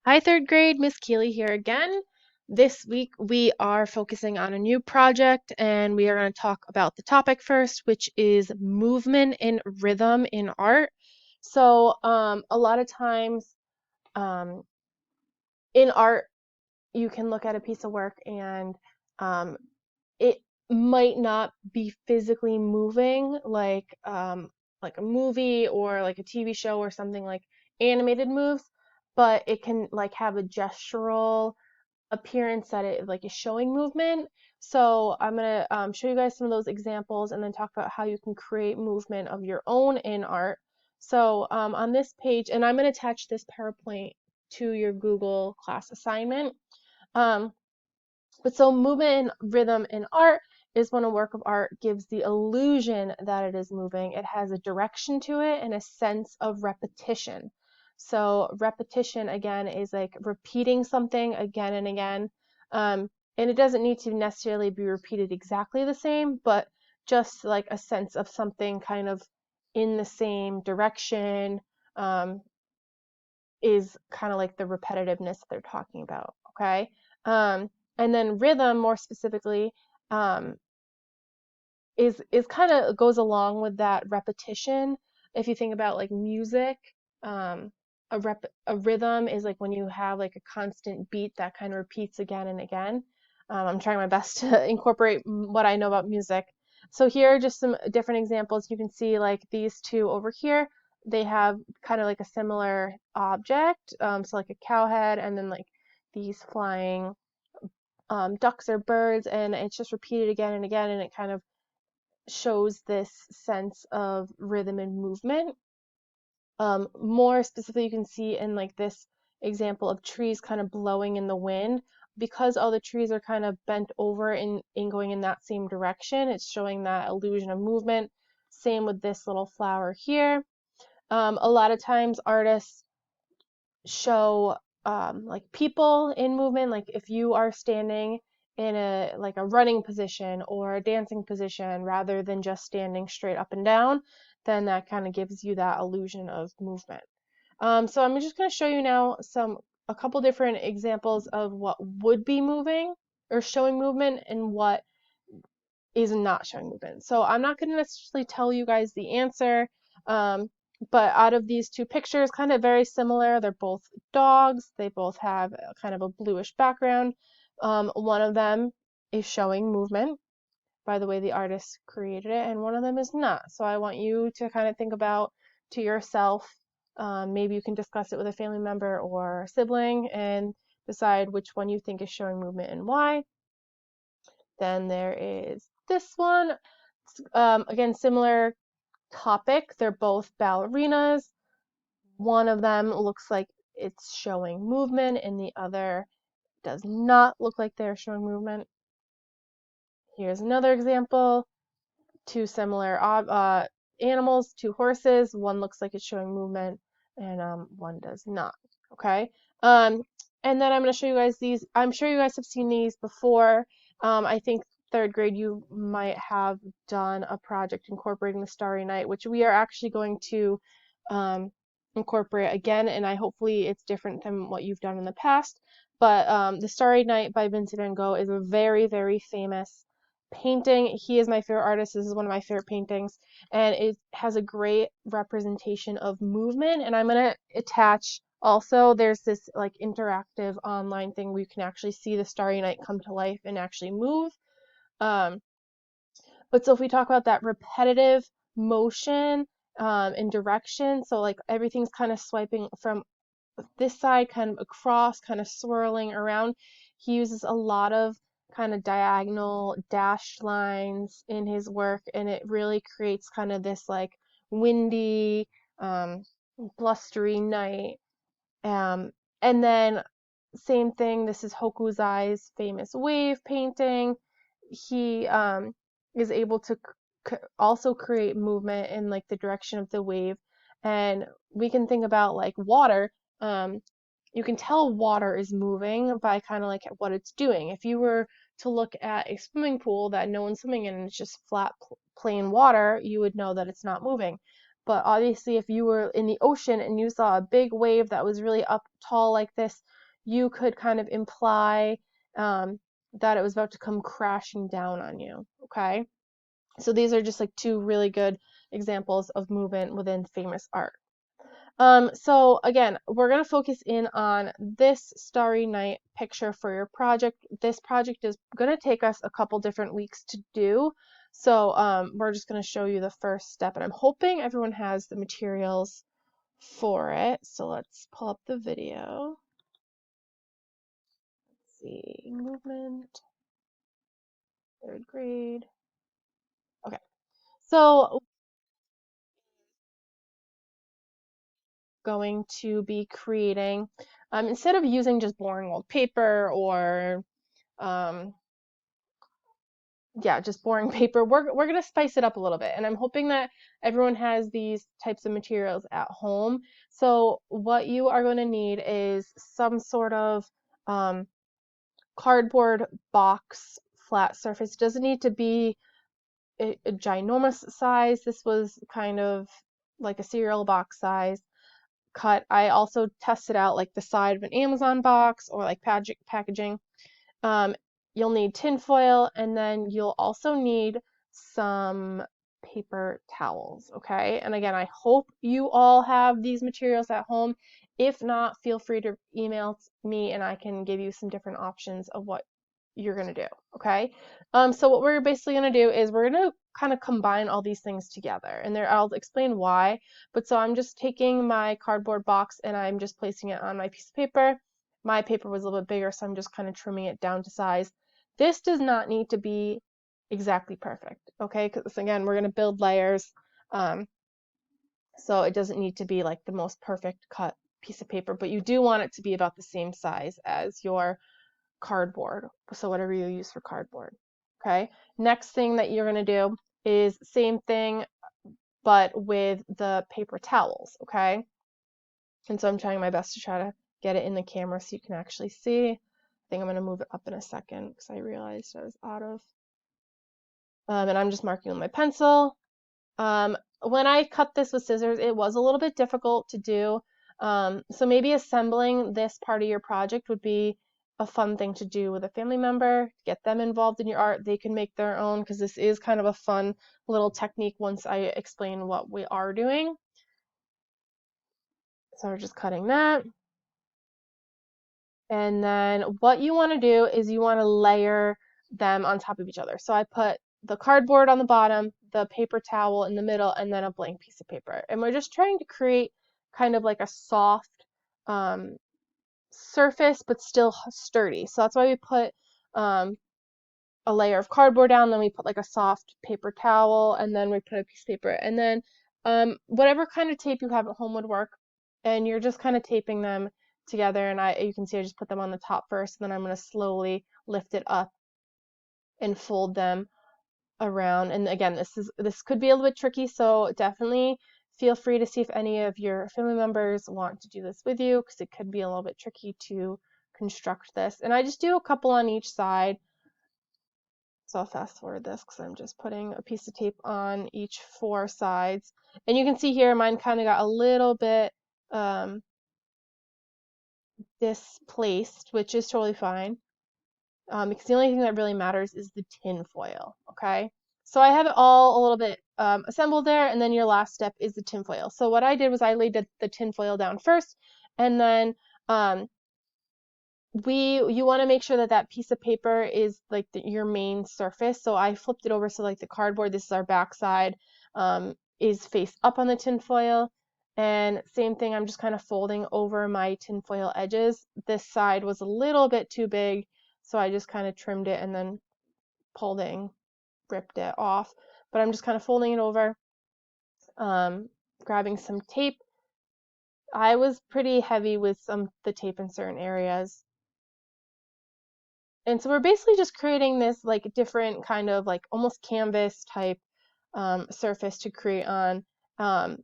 Hi, third grade, Miss Keeley here again. This week we are focusing on a new project and we are going to talk about the topic first, which is movement and rhythm in art. A lot of times um, in art, you can look at a piece of work and um, it might not be physically moving like a movie or like a TV show or something like animated moves, but it can like have a gestural appearance that it like is showing movement. So I'm gonna show you guys some of those examples and then talk about how you can create movement of your own in art. On this page, and I'm gonna attach this PowerPoint to your Google class assignment. Um, Movement and rhythm in art is when a work of art gives the illusion that it is moving. It has a direction to it and a sense of repetition. So repetition again is like repeating something again and again. And it doesn't need to necessarily be repeated exactly the same, but just like a sense of something kind of in the same direction um, is kind of like the repetitiveness they're talking about. Okay. Um, and then rhythm, more specifically, um, is kind of goes along with that repetition. If you think about like music, um, a rhythm is like when you have like a constant beat that kind of repeats again and again. I'm trying my best to incorporate what I know about music. So here are just some different examples. You can see like these two over here. They have kind of like a similar object, so like a cow head, and then like these flying ducks or birds, and it's just repeated again and again, and it kind of shows this sense of rhythm and movement. More specifically, you can see in like this example of trees kind of blowing in the wind. Because all the trees are kind of bent over in going in that same direction, it's showing that illusion of movement. Same with this little flower here. A lot of times artists show like people in movement, like if you are standing in a like a running position or a dancing position rather than just standing straight up and down, then that kind of gives you that illusion of movement. So I'm just going to show you now a couple different examples of what would be moving or showing movement and what is not showing movement. So I'm not going to necessarily tell you guys the answer, um, but out of these two pictures, kind of very similar. They're both dogs. They both have kind of a bluish background. One of them is showing movement by the way the artist created it, and one of them is not. So I want you to kind of think about to yourself. Maybe you can discuss it with a family member or sibling and decide which one you think is showing movement and why. Then there is this one. Again, similar topic. They're both ballerinas. One of them looks like it's showing movement, and the other does not look like they're showing movement. Here's another example. Two similar animals, two horses. One looks like it's showing movement, and one does not. Okay. Um, and then I'm going to show you guys these. I'm sure you guys have seen these before. I think third grade you might have done a project incorporating the Starry Night, which we are actually going to um, incorporate again, and I hopefully it's different than what you've done in the past. But the Starry Night by Vincent van Gogh is a very, very famous painting. He is my favorite artist. This is one of my favorite paintings, and it has a great representation of movement. And I'm gonna attach also, there's this like interactive online thing where you can actually see the Starry Night come to life and actually move. Um, but so if we talk about that repetitive motion and direction, so like everything's kind of swiping from this side kind of across, kind of swirling around. He uses a lot of kind of diagonal dashed lines in his work, and it really creates kind of this like windy, um, blustery night. Um, and then same thing, this is Hokusai's famous wave painting. He is able to also create movement in like the direction of the wave. And we can think about like water. Um, you can tell water is moving by kind of like what it's doing. If you were to look at a swimming pool that no one's swimming in and it's just flat, plain water, you would know that it's not moving. But obviously, if you were in the ocean and you saw a big wave that was really up tall like this, you could kind of imply that it was about to come crashing down on you, okay? So these are just like two really good examples of movement within famous art. So again, we're going to focus in on this Starry Night picture for your project. This project is going to take us a couple different weeks to do. So we're just going to show you the first step, and I'm hoping everyone has the materials for it. So let's pull up the video. Let's see, movement, third grade. Okay, so going to be creating, instead of using just boring old paper or um, yeah, just boring paper. We're gonna spice it up a little bit, and I'm hoping that everyone has these types of materials at home. So what you are going to need is some sort of um, cardboard box, flat surface. It doesn't need to be a ginormous size. This was kind of like a cereal box size cut. I also tested out like the side of an Amazon box or like packaging. Um, you'll need tin foil, and then you'll also need some paper towels, okay? And again, I hope you all have these materials at home. If not, feel free to email me and I can give you some different options of what you're gonna do, okay? So what we're basically gonna do is we're gonna kind of combine all these things together, and there I'll explain why. But so I'm just taking my cardboard box and I'm just placing it on my piece of paper. My paper was a little bit bigger, so I'm just kind of trimming it down to size. This does not need to be exactly perfect, okay? Because again, we're gonna build layers, um, so it doesn't need to be like the most perfect cut piece of paper, but you do want it to be about the same size as your cardboard, so whatever you use for cardboard, okay? Next thing that you're gonna do is same thing, but with the paper towels, okay? And so I'm trying my best to try to get it in the camera so you can actually see. I think I'm gonna move it up in a second because I realized I was out of. And I'm just marking with my pencil. When I cut this with scissors, it was a little bit difficult to do. So maybe assembling this part of your project would be a fun thing to do with a family member, get them involved in your art. They can make their own because this is kind of a fun little technique once I explain what we are doing. So we're just cutting that. And then what you want to do is you want to layer them on top of each other. So I put the cardboard on the bottom, the paper towel in the middle, and then a blank piece of paper. And we're just trying to create kind of like a soft um, surface, but still sturdy. So that's why we put um, a layer of cardboard down, then we put like a soft paper towel, and then we put a piece of paper. And then whatever kind of tape you have at home would work. And you're just kind of taping them together. And you can see I just put them on the top first, and then I'm going to slowly lift it up and fold them around. And again, this could be a little bit tricky, so definitely feel free to see if any of your family members want to do this with you, because it could be a little bit tricky to construct this. And I just do a couple on each side. So I'll fast forward this because I'm just putting a piece of tape on each 4 sides. And you can see here mine kind of got a little bit displaced, which is totally fine. Because the only thing that really matters is the tin foil, okay? So I have it all a little bit assembled there, and then your last step is the tin foil. So what I did was I laid the tin foil down first, and then you want to make sure that that piece of paper is like your main surface. So I flipped it over so like the cardboard, this is our back side, is face up on the tin foil. And same thing, I'm just kind of folding over my tin foil edges. This side was a little bit too big, so I just kind of trimmed it and then ripped it off. But I'm just kind of folding it over, grabbing some tape. I was pretty heavy with the tape in certain areas. And so we're basically just creating this like different kind of like almost canvas type surface to create on. Um,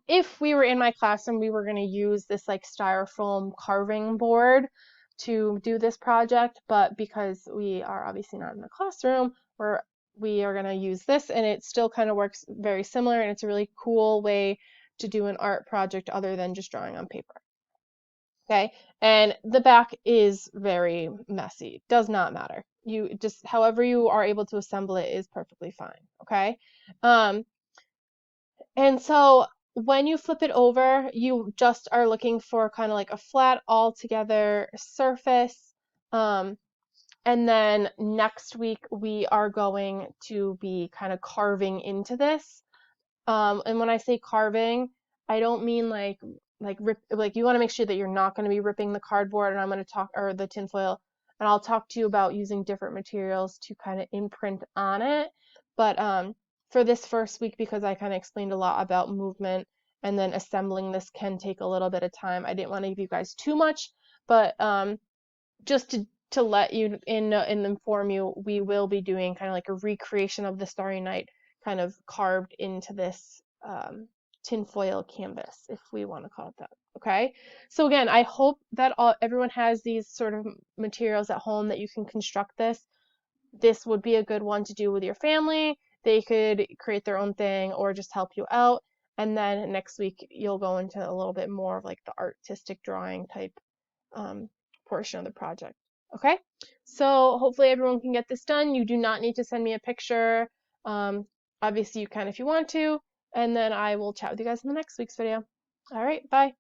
if we were in my classroom, we were going to use this like styrofoam carving board to do this project, but because we are obviously not in the classroom, we're we are going to use this, and it still kind of works very similar, and it's a really cool way to do an art project other than just drawing on paper. Okay, and the back is very messy. Does not matter. You just, however you are able to assemble it is perfectly fine. Okay, um, and so when you flip it over, you just are looking for kind of like a flat all together surface. Um, and then next week we are going to be kind of carving into this. And when I say carving, I don't mean like rip, like you want to make sure that you're not going to be ripping the cardboard, and I'm going to talk, or the tinfoil, and I'll talk to you about using different materials to kind of imprint on it. But for this first week, because I kind of explained a lot about movement and then assembling this can take a little bit of time, I didn't want to give you guys too much, but just to let you in and inform you, we will be doing kind of like a recreation of the Starry Night kind of carved into this tinfoil canvas, if we want to call it that. Okay. So again, I hope that everyone has these sort of materials at home that you can construct this. This would be a good one to do with your family. They could create their own thing or just help you out. And then next week you'll go into a little bit more of like the artistic drawing type um, portion of the project. Okay, so hopefully everyone can get this done. You do not need to send me a picture. Um, Obviously, you can if you want to. And then I will chat with you guys in the next week's video. All right, bye.